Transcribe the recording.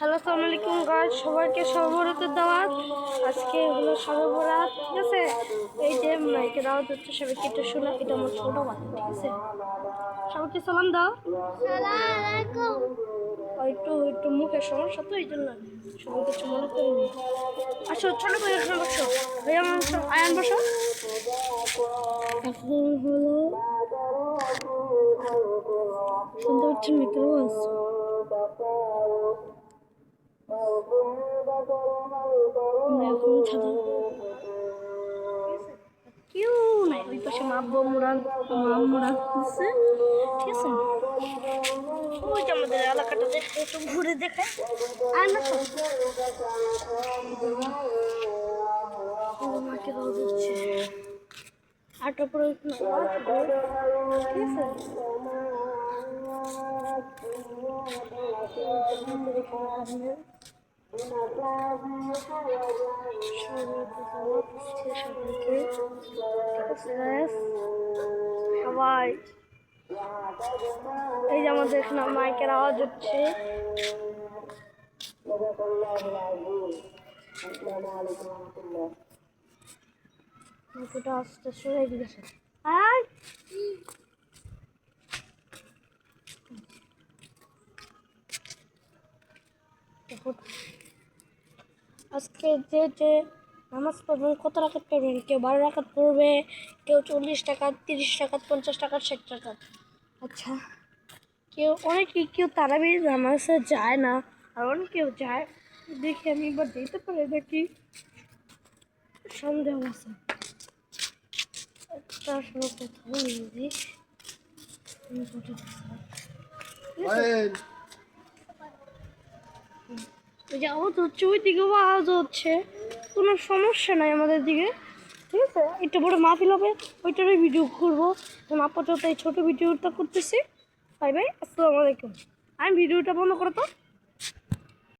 Hello আসসালামু আলাইকুম guys, সবাইকে সর্বরাতের দাওয়াত। আজকে হলো সর্বরাত, ঠিক আছে। এই যে মাইকে দাওয়াত হচ্ছে, সবাইকে একটু শোনা। এটা আমার ছোট ভাই, ঠিক আছে। সবাইকে সালাম দাও। সালাম আলাইকুম। একটু একটু মুখের সমস্যা তো, এই জন্য সবাই কিছু মনে করিনি। আচ্ছা, ছোট ভাই এখানে বসো, ভাই আমার বসো, আয়ান বসো। এখন হলো শুনতে পাচ্ছেন না? কেউ আছে? আমরা এখন ছাদে, কেউ নাই। ওই পাশে মাব্বু মুরাদ মুরাদ দিচ্ছে, ঠিক আছে। ওই যে আমাদের এলাকাটা দেখে একটু ঘুরে দেখে আর না তো মাকে দাও দিচ্ছে। আটটা পরে ঠিক আছে। সবাই এই যে আমাদের এখানে মাইকের আওয়াজ হচ্ছে। আস্তে সরে গেছে। আজকে যে যে নামাজ পড়বেন, কত রাকাত পড়বেন? কেউ 12 রাকাত পড়বে, কেউ 40 টাকা, 30 টাকা, 50 টাকা, 60 টাকা। আচ্ছা, কেউ তারাবির নামাজে যায় না, আর অনেকেও যায়। দেখি আমি এবার যেতে পারি নাকি, সন্দেহ আছে। একটা আসলে কোথাও মিউজিক আওয়াজ হচ্ছে, ওই দিকেও আওয়াজ হচ্ছে। কোনো সমস্যা নাই আমাদের দিকে, ঠিক আছে। একটু বড় মাহফিল হবে, ওইটারই ভিডিও করবো। আপাতত এই ছোটো ভিডিওটা করতেছি। বাই বাই, আসসালামু আলাইকুম। আমি ভিডিওটা বন্ধ করো তো।